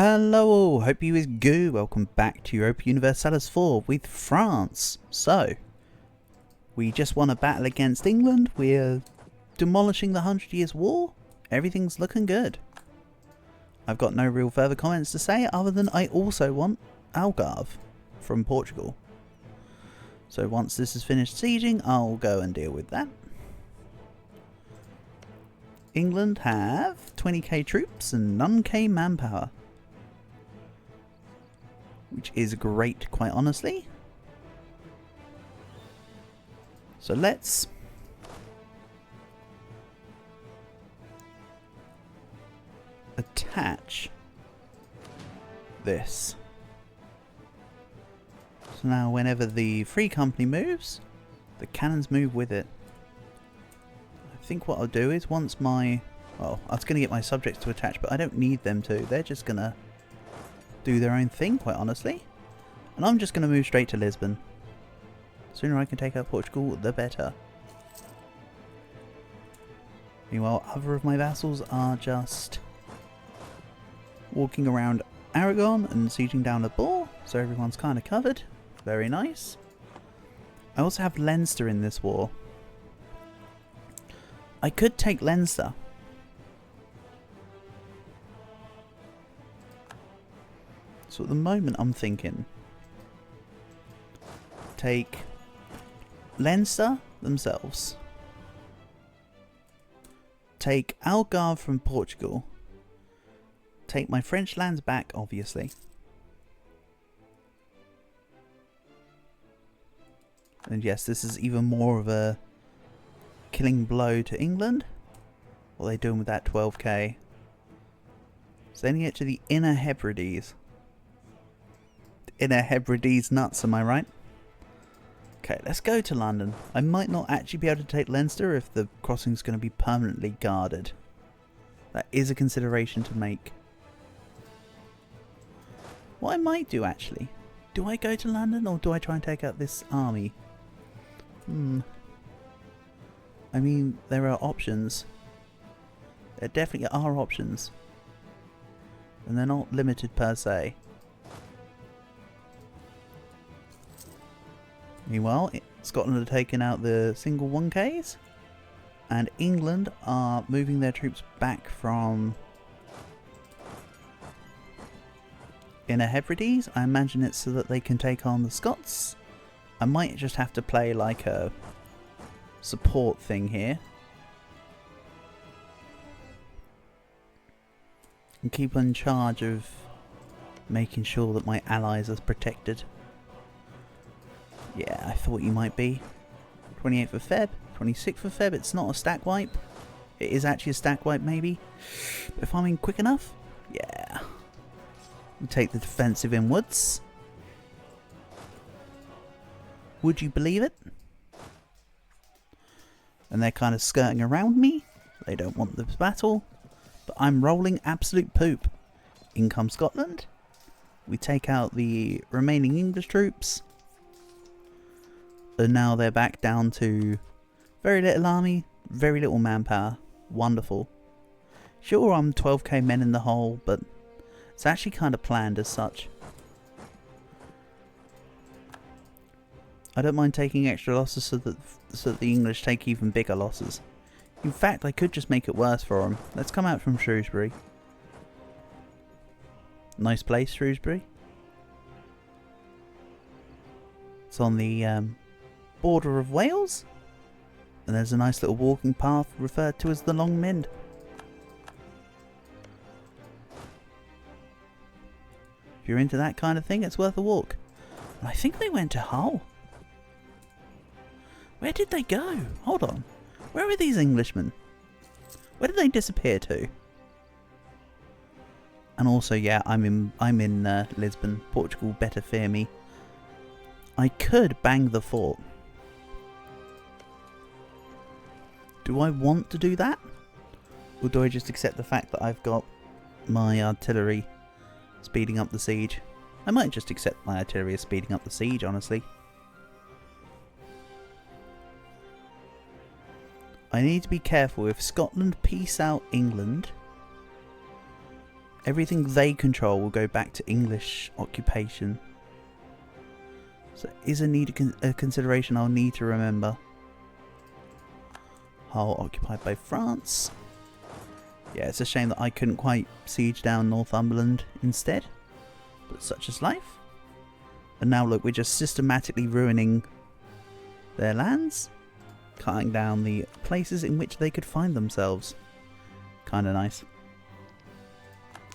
Hello all, hope you is good. Welcome back to Europa Universalis 4 with France. So, we just won a battle against England. We're demolishing the 100 Years' War. Everything's looking good. I've got no real further comments to say other than I also want Algarve from Portugal. So once this is finished sieging, I'll go and deal with that. England have 20k troops and none k manpower. Which is great, quite honestly. So let's attach this. So now whenever the Free Company moves, the cannons move with it. I think what I'll do is once my... well, I was going to get my subjects to attach, but I don't need them to. They're just going to do their own thing, quite honestly. And I'm just going to move straight to Lisbon. The sooner I can take out Portugal, the better. Meanwhile, other of my vassals are just walking around Aragon and sieging down a ball, so everyone's kind of covered. Very nice. I also have Leinster in this war. I could take Leinster. So at the moment I'm thinking take Leinster themselves, take Algarve from Portugal, take my French lands back obviously, and yes, this is even more of a killing blow to England. What are they doing with that 12k? Sending it to the Inner Hebrides. Inner Hebrides nuts, am I right? Okay, let's go to London. I might not actually be able to take Leinster if the crossing's going to be permanently guarded. That is a consideration to make. What I might do actually, do I go to London or do I try and take out this army? I mean, there are options. There definitely are options. And they're not limited per se. Meanwhile, Scotland are taking out the single 1Ks, and England are moving their troops back from Inner Hebrides. I imagine it's so that they can take on the Scots. I might just have to play like a support thing here. And keep in charge of making sure that my allies are protected. Yeah, I thought you might be. 28th of Feb, 26th of Feb, it's not a stack wipe. It is actually a stack wipe maybe. But if I'm in quick enough, yeah. We take the defensive inwards. Would you believe it? And they're kind of skirting around me. They don't want this battle. But I'm rolling absolute poop. In comes Scotland. We take out the remaining English troops. And now they're back down to very little army, very little manpower. Wonderful. Sure, I'm 12k men in the hole, but it's actually kind of planned as such. I don't mind taking extra losses so that the English take even bigger losses. In fact, I could just make it worse for them. Let's come out from Shrewsbury. Nice place, Shrewsbury. It's on the border of Wales, and there's a nice little walking path referred to as the Long Mynd. If you're into that kind of thing, it's worth a walk. And I think they went to Hull. Where did they go? Hold on. Where are these Englishmen? Where did they disappear to? And also, yeah, I'm in Lisbon, Portugal. Better fear me. I could bang the fort. Do I want to do that? Or do I just accept the fact that I've got my artillery speeding up the siege? I might just accept my artillery as speeding up the siege, honestly. I need to be careful if Scotland peace out England. Everything they control will go back to English occupation. So is a consideration I'll need to remember. Hull occupied by France. Yeah, it's a shame that I couldn't quite siege down Northumberland instead. But such is life. And now look, we're just systematically ruining their lands. Cutting down the places in which they could find themselves. Kinda nice.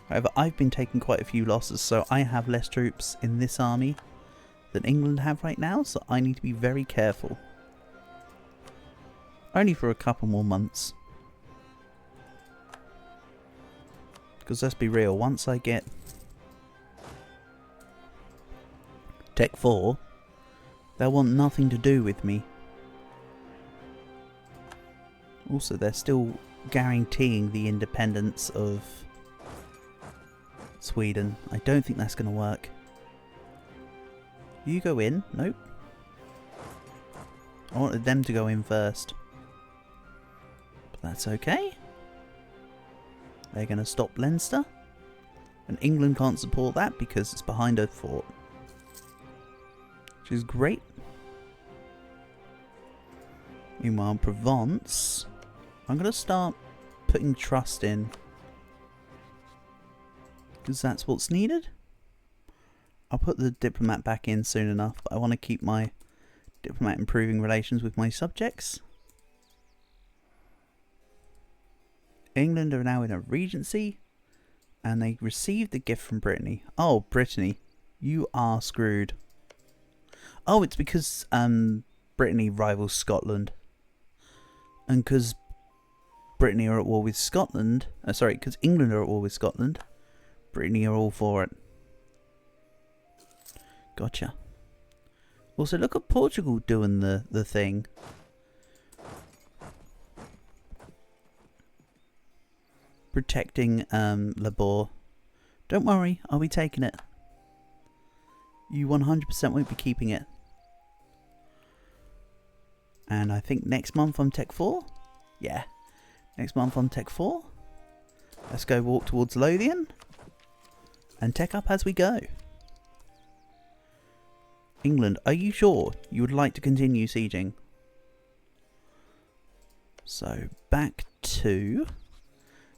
However, I've been taking quite a few losses, so I have less troops in this army than England have right now, so I need to be very careful. Only for a couple more months. Because let's be real, once I get Tech 4, they'll want nothing to do with me. Also, they're still guaranteeing the independence of Sweden. I don't think that's going to work. You go in? Nope. I wanted them to go in first. But that's okay. They're going to stop Leinster. And England can't support that because it's behind a fort. Which is great. Meanwhile, Provence, I'm going to start putting trust in. Because that's what's needed. I'll put the diplomat back in soon enough, but I want to keep my diplomat improving relations with my subjects. England are now in a regency, and they received a gift from Brittany. Oh, Brittany, you are screwed. Oh, it's because Brittany rivals Scotland, and because Brittany are at war with Scotland. Because England are at war with Scotland. Brittany are all for it. Gotcha. Also, look at Portugal doing the thing. Protecting Labor. Don't worry, I'll be taking it. You 100% won't be keeping it. And I think next month I'm Tech 4. Yeah. Next month I'm Tech 4. Let's go walk towards Lothian. And tech up as we go. England, are you sure you would like to continue sieging? So, back to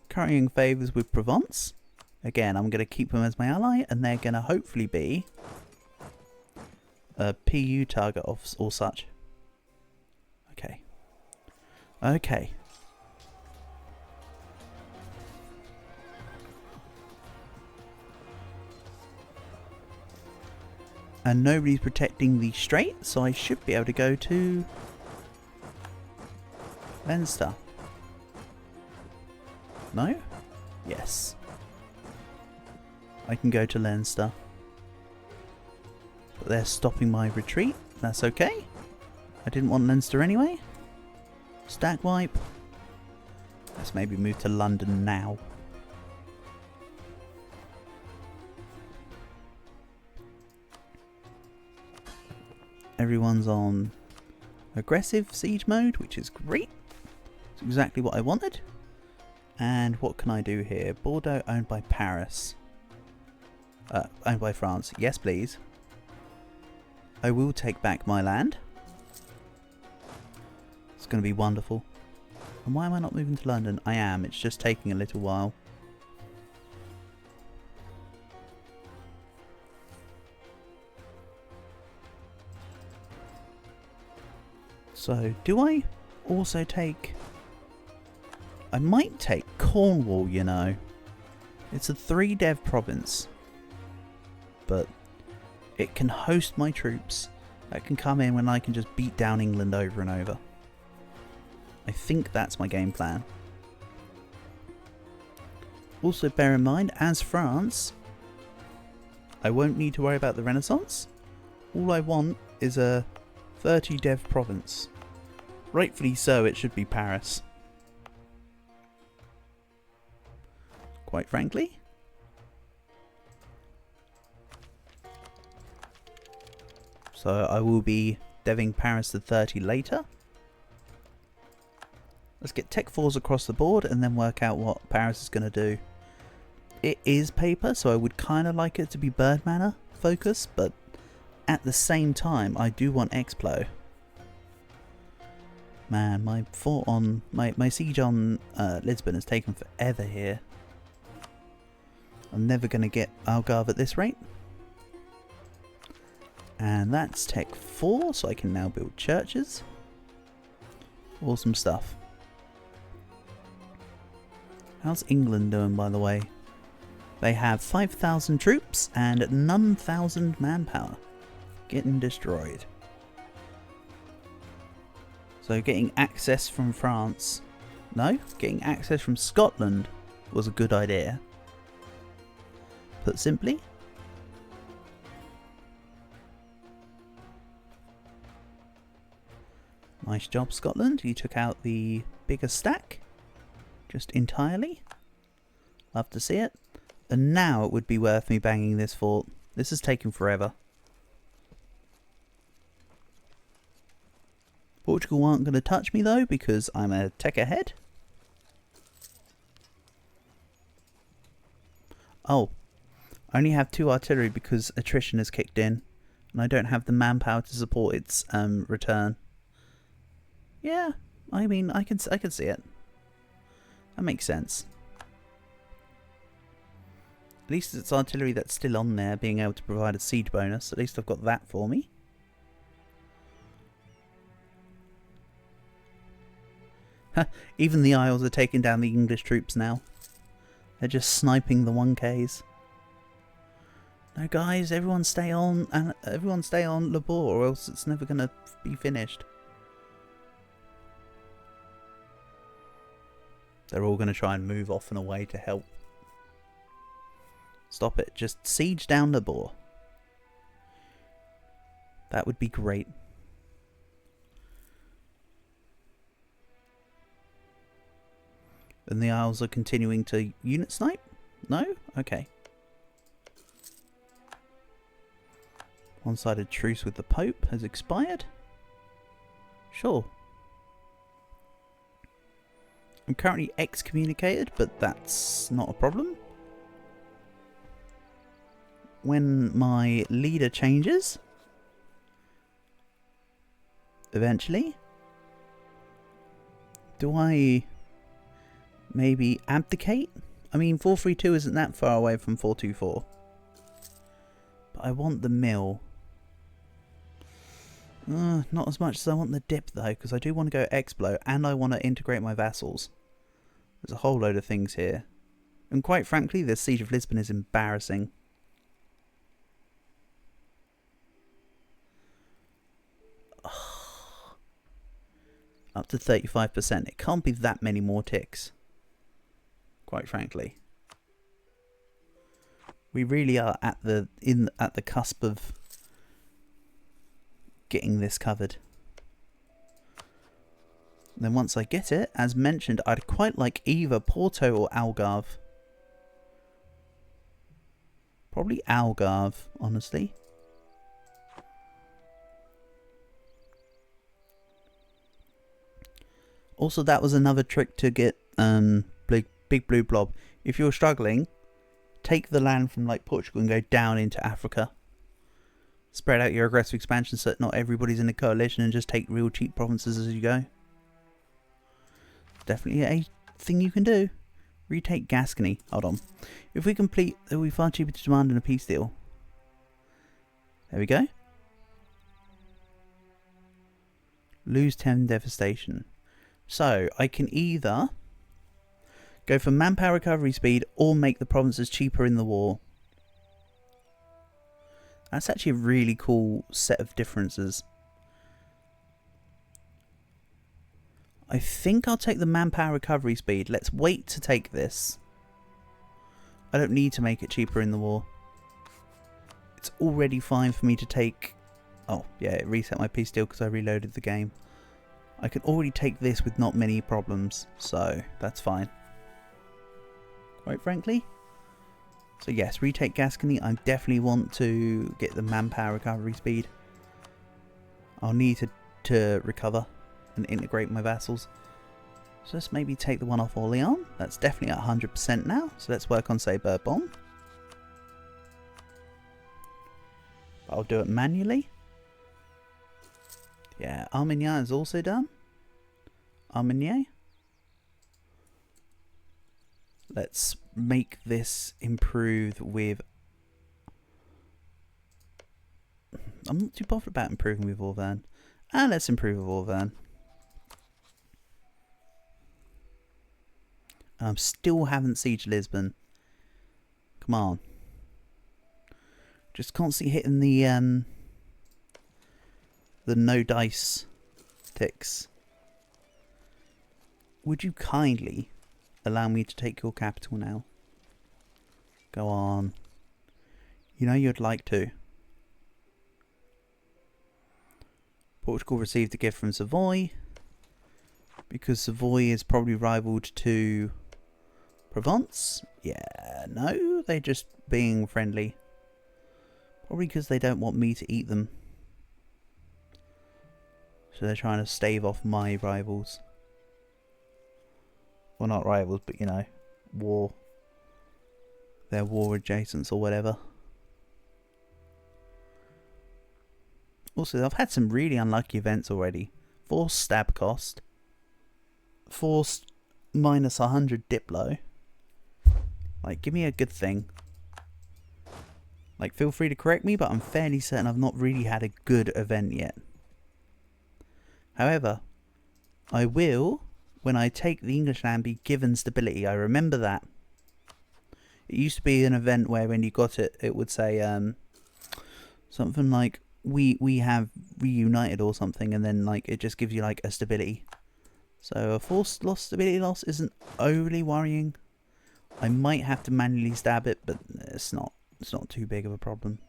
currying favours with Provence. Again, I'm going to keep them as my ally, and they're going to hopefully be a PU target or such. Okay. Okay. And nobody's protecting the strait, so I should be able to go to Leinster. No? Yes. I can go to Leinster. But they're stopping my retreat. That's okay. I didn't want Leinster anyway. Stack wipe. Let's maybe move to London now. Everyone's on aggressive siege mode, which is great. It's exactly what I wanted. And what can I do here? Bordeaux owned by Paris. Owned by France. Yes, please. I will take back my land. It's going to be wonderful. And why am I not moving to London? I am. It's just taking a little while. So, do I also take... I might take Cornwall, you know. It's a 3-dev province. But it can host my troops. That can come in when I can just beat down England over and over. I think that's my game plan. Also bear in mind, as France, I won't need to worry about the Renaissance. All I want is a 30-dev province. Rightfully so, it should be Paris. Quite frankly. So I will be deving Paris to 30 later. Let's get Tech 4s across the board and then work out what Paris is going to do. it is paper, so I would kind of like it to be bird manor focus, but at the same time, I do want Explo. Man, my fort on my siege on Lisbon has taken forever here. I'm never going to get Algarve at this rate. And that's Tech 4, so I can now build churches. Awesome stuff. How's England doing, by the way? They have 5,000 troops and 9,000 manpower. Getting destroyed. So getting access from France... No, getting access from Scotland was a good idea. Put simply. Nice job, Scotland. You took out the bigger stack. Just entirely. Love to see it. And now it would be worth me banging this fort. This is taking forever. Portugal aren't going to touch me though, because I'm a tech ahead. Oh. I only have 2 artillery because attrition has kicked in. And I don't have the manpower to support its return. Yeah, I mean, I can see it. That makes sense. At least it's artillery that's still on there, being able to provide a siege bonus. At least I've got that for me. Even the Isles are taking down the English troops now. They're just sniping the 1Ks. No, guys, everyone stay on, and everyone stay on Labor, or else it's never gonna be finished. They're all gonna try and move off and away to help. Stop it. Just siege down Labor. That would be great. And the Isles are continuing to unit snipe? No? Okay. One-sided truce with the Pope has expired. Sure. I'm currently excommunicated, but that's not a problem. When my leader changes, eventually, do I maybe abdicate? I mean, 432 isn't that far away from 424. But I want the mill. Not as much as I want the dip though, because I do want to go Explo and I want to integrate my vassals. There's a whole load of things here. And quite frankly, the Siege of Lisbon is embarrassing. Up to 35%. It can't be that many more ticks. Quite frankly. We really are at the cusp of getting this covered. And then once I get it, as mentioned, I'd quite like either Porto or Algarve. Probably Algarve, honestly. Also, that was another trick to get Big Blue Blob. If you're struggling, take the land from like Portugal and go down into Africa. Spread out your aggressive expansion so that not everybody's in a coalition, and just take real cheap provinces as you go. Definitely a thing you can do. Retake Gascony. Hold on. If we complete, it will be far cheaper to demand in a peace deal. There we go. Lose 10 devastation. So, I can either go for manpower recovery speed or make the provinces cheaper in the war. That's actually a really cool set of differences. I think I'll take the manpower recovery speed. Let's wait to take this. I don't need to make it cheaper in the war. It's already fine for me to take... Oh, yeah, it reset my peace deal because I reloaded the game. I can already take this with not many problems, so that's fine. Quite frankly. So yes, retake Gascony. I definitely want to get the manpower recovery speed. I'll need to recover and integrate my vassals. So let's maybe take the one off Orleans. That's definitely at 100% now. So let's work on, say, Bourbon. I'll do it manually. Yeah, Armagnac is also done. Armagnac. Let's make this improve with... I'm not too bothered about improving with Auvergne. And let's improve with Auvergne. Still haven't sieged Lisbon. Come on. Just constantly hitting the no dice ticks. Would you kindly allow me to take your capital now? Go on. You know you'd like to. Portugal received a gift from Savoy. Because Savoy is probably rivaled to Provence. Yeah, no, they're just being friendly. Probably because they don't want me to eat them. So they're trying to stave off my rivals. Well, not rivals, but you know, war. They're war adjacents or whatever. Also, I've had some really unlucky events already. Forced stab cost. Forced minus 100 Diplo. Like, give me a good thing. Like, feel free to correct me, but I'm fairly certain I've not really had a good event yet. However, I will, when I take the English land, be given stability. I remember that. It used to be an event where when you got it, it would say something like, we have reunited or something, and then like it just gives you like a stability. So a forced loss, stability loss isn't overly worrying. I might have to manually stab it, but it's not too big of a problem.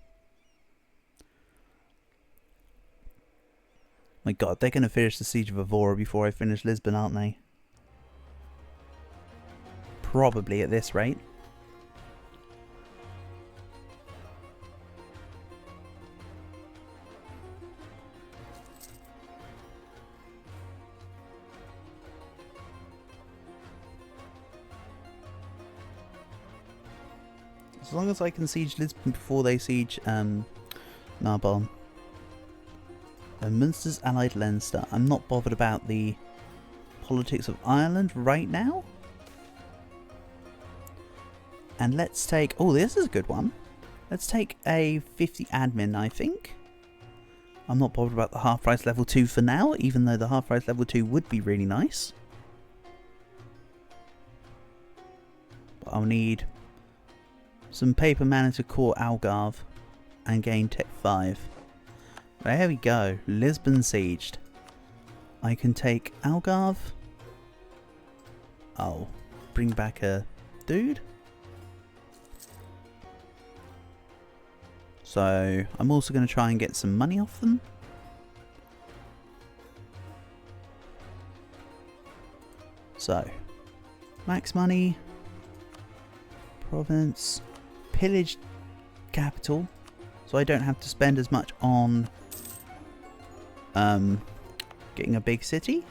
My god, they're going to finish the siege of Evora before I finish Lisbon, aren't they? Probably at this rate. As long as I can siege Lisbon before they siege Narbonne. Munster's allied Leinster. I'm not bothered about the politics of Ireland right now. And let's take... Oh, this is a good one. Let's take a 50 admin, I think. I'm not bothered about the half price level 2 for now, even though the half price level 2 would be really nice. But I'll need some paper mana to core Algarve and gain Tech 5. There we go. Lisbon sieged. I can take Algarve. Oh, bring back a dude. So I'm also going to try and get some money off them. So, max money. Province. Pillage capital. So I don't have to spend as much on getting a big city.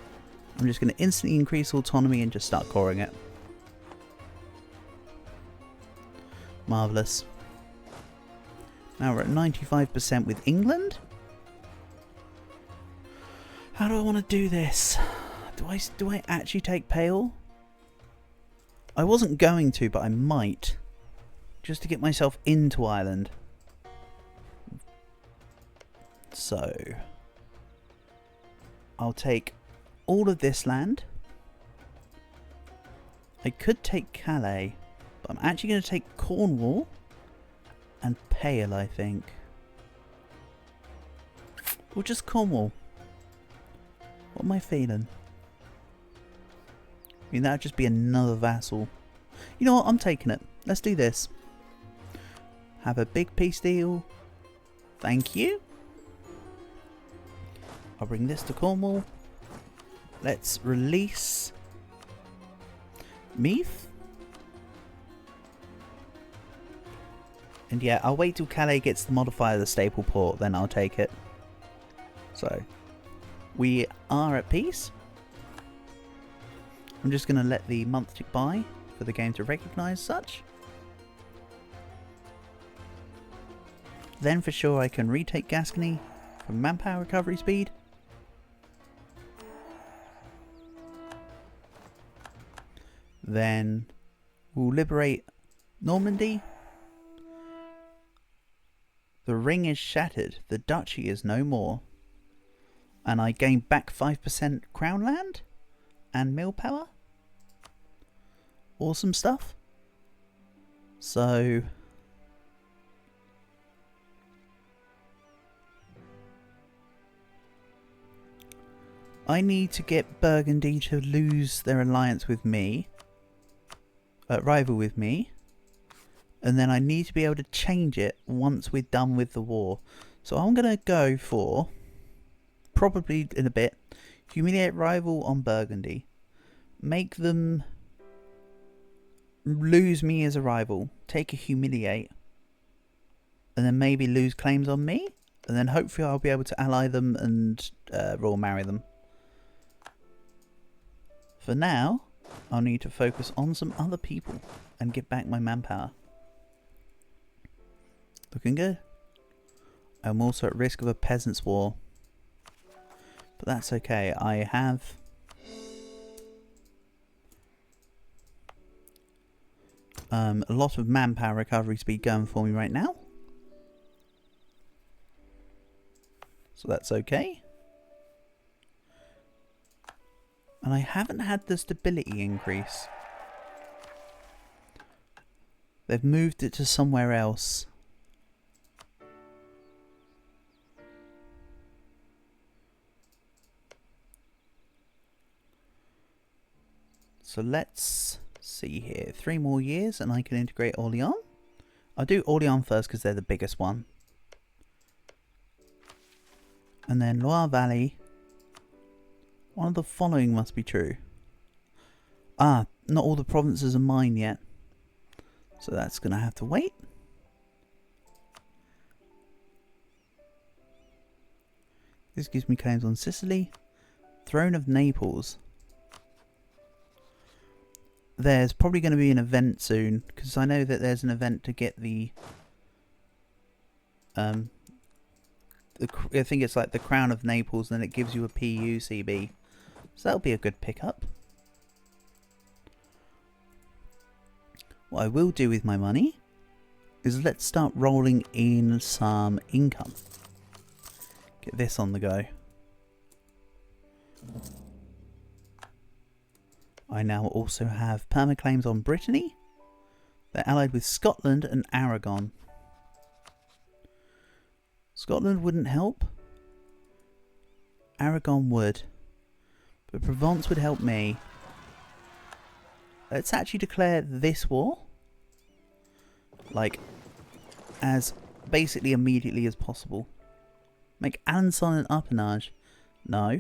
I'm just going to instantly increase autonomy and just start coring it. Marvellous. Now we're at 95% with England. How do I want to do this? Do I actually take Pale? I wasn't going to, but I might. Just to get myself into Ireland. So I'll take all of this land. I could take Calais, but I'm actually going to take Cornwall and Pale, I think. Or just Cornwall. What am I feeling? I mean, that would just be another vassal. You know what? I'm taking it. Let's do this. Have a big peace deal. Thank you. I'll bring this to Cornwall. Let's release Meath. And yeah, I'll wait till Calais gets the modifier of the staple port, then I'll take it. So, we are at peace. I'm just going to let the month tick by for the game to recognise such. Then for sure I can retake Gascony from manpower recovery speed. Then we'll liberate Normandy. The ring is shattered. The duchy is no more. And I gain back 5% crown land and mill power. Awesome stuff. So I need to get Burgundy to lose their alliance with me. Rival with me. And then I need to be able to change it once we're done with the war. So I'm going to go for, probably in a bit, humiliate rival on Burgundy. Make them lose me as a rival. Take a humiliate. And then maybe lose claims on me. And then hopefully I'll be able to ally them and royal marry them. For now, I'll need to focus on some other people and get back my manpower. Looking good. I'm also at risk of a peasants' war. But that's okay. I have a lot of manpower recovery speed going for me right now. So that's okay. And I haven't had the stability increase. They've moved it to somewhere else. So let's see here. 3 more years and I can integrate Orléans. I'll do Orléans first because they're the biggest one. And then Loire Valley. One of the following must be true. Ah, not all the provinces are mine yet. So that's going to have to wait. This gives me claims on Sicily. Throne of Naples. There's probably going to be an event soon, because I know that there's an event to get the I think it's like the Crown of Naples, and then it gives you a PUCB. So that'll be a good pickup. What I will do with my money is let's start rolling in some income. Get this on the go. I now also have permaclaims on Brittany. They're allied with Scotland and Aragon. Scotland wouldn't help. Aragon would. But Provence would help me. Let's actually declare this war. Like, as basically immediately as possible. Make Alençon an appanage. No.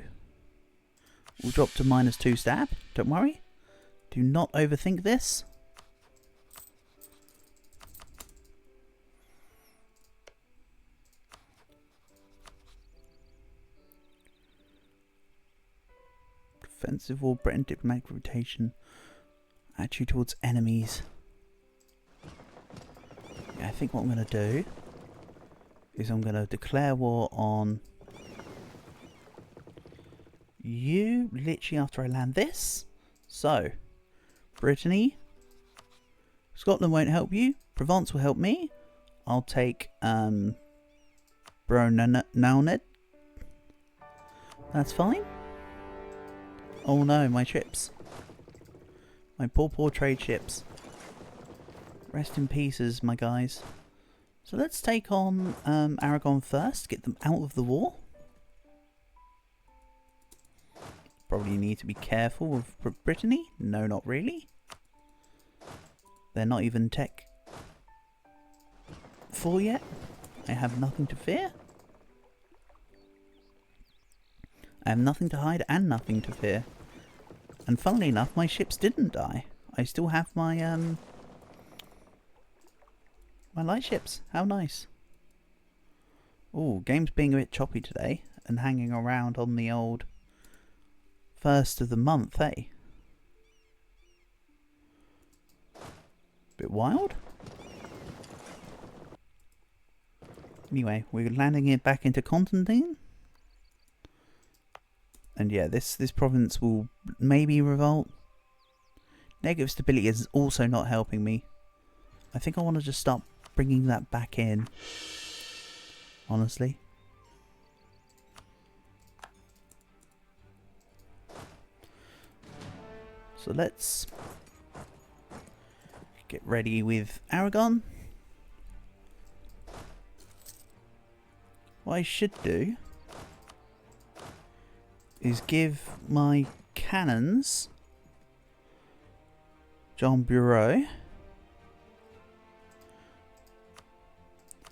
We'll drop to -2 stab. Don't worry. Do not overthink this. Defensive war, Breton diplomatic rotation. Attitude towards enemies. Yeah, I think what I'm going to do is I'm going to declare war on you literally after I land this. So, Brittany. Scotland won't help you. Provence will help me. I'll take Bruneaunet. That's fine. Oh no, my ships. My poor trade ships. Rest in pieces, my guys. So let's take on Aragon first. Get them out of the war. Probably need to be careful with Brittany. No, not really. They're not even tech 4 yet. I have nothing to fear. I have nothing to hide and nothing to fear. And funnily enough, my ships didn't die. I still have my my light ships. How nice. Oh, game's being a bit choppy today and hanging around on the old 1st of the month, eh? Bit wild. Anyway, we're landing it back into Constantine. And yeah, this province will maybe revolt. Negative stability is also not helping me. I think I want to just start bringing that back in. Honestly. So let's get ready with Aragon. What I should do is give my cannons John Bureau.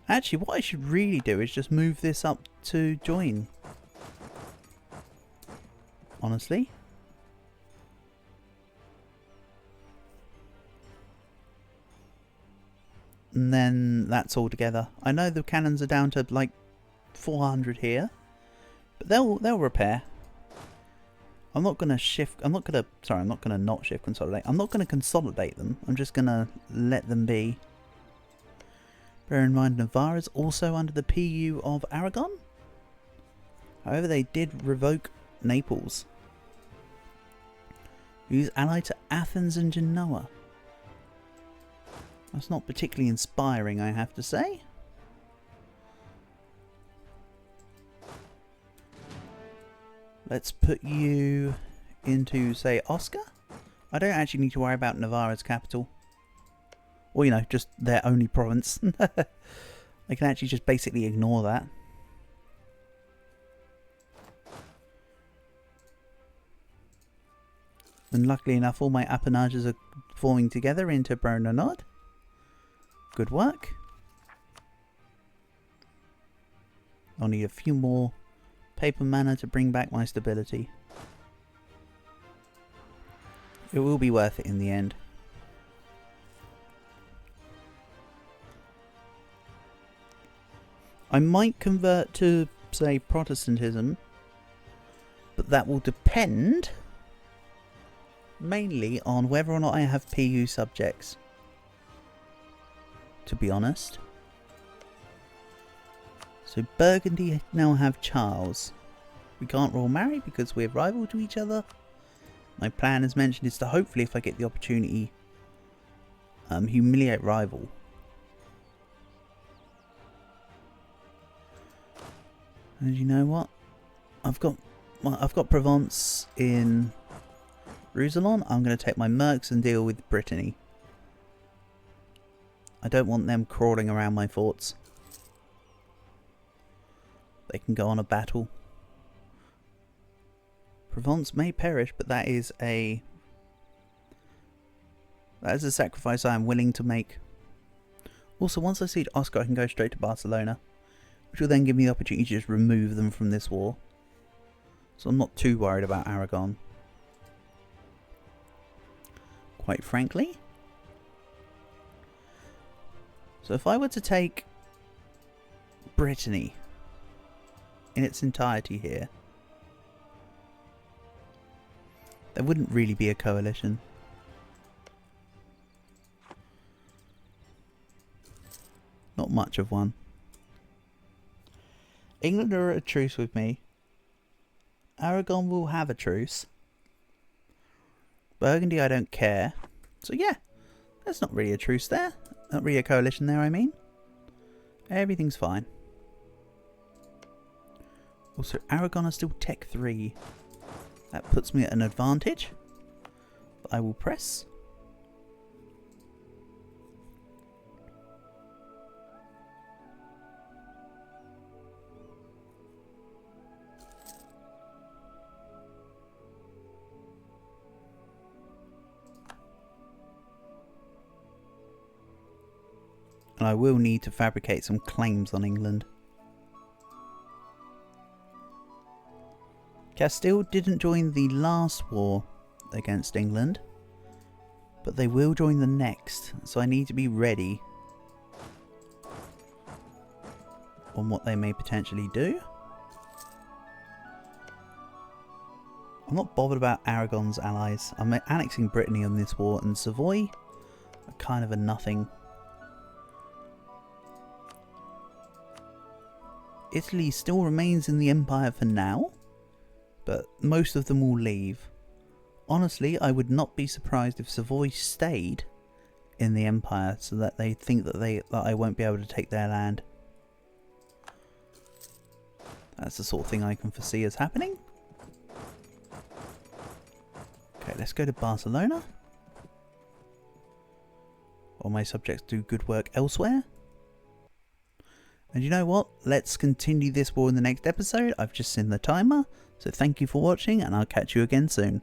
Actually, what I should really do is just move this up to join. Honestly. And then that's all together. I know the cannons are down to like 400 here, but they'll repair. I'm not gonna shift. I'm not gonna not shift consolidate. I'm not gonna consolidate them. I'm just gonna let them be. Bear in mind, Navarre is also under the PU of Aragon. However, they did revoke Naples, who's allied to Athens and Genoa. That's not particularly inspiring, I have to say. Let's put you into, say, Oscar. I don't actually need to worry about Navarre as capital. Or, you know, just their only province. I can actually just basically ignore that. And luckily enough, all my appendages are forming together into Bernard. Good work. I'll need a few more paper mana to bring back my stability. It will be worth it in the end. I might convert to, say, Protestantism, but that will depend mainly on whether or not I have PU subjects, to be honest. So Burgundy now have Charles. We can't royal marry because we're rival to each other. My plan, as mentioned, is to hopefully, if I get the opportunity, humiliate rival. And you know what? I've got Provence in Roussillon. I'm going to take my mercs and deal with Brittany. I don't want them crawling around my forts. They can go on a battle. Provence may perish, but that is a sacrifice I am willing to make. Also, once I siege Oscar, I can go straight to Barcelona, which will then give me the opportunity to just remove them from this war. So I'm not too worried about Aragon, quite frankly. So if I were to take Brittany in its entirety here, there wouldn't really be a coalition. Not much of one. England are at a truce with me. Aragon will have a truce. Burgundy, I don't care. So yeah, there's not really a truce there. Not really a coalition there, I mean. Everything's fine. Also, Aragon is still Tech 3. That puts me at an advantage. I will press. And I will need to fabricate some claims on England. Castile didn't join the last war against England, but they will join the next, so I need to be ready on what they may potentially do. I'm not bothered about Aragon's allies. I'm annexing Brittany on this war, and Savoy, are kind of a nothing. Italy still remains in the empire for now, but most of them will leave. Honestly, I would not be surprised if Savoy stayed in the empire so that they think that I won't be able to take their land. That's the sort of thing I can foresee as happening. Okay, let's go to Barcelona. All my subjects do good work elsewhere. And you know what? Let's continue this war in the next episode. I've just seen the timer. So thank you for watching, and I'll catch you again soon.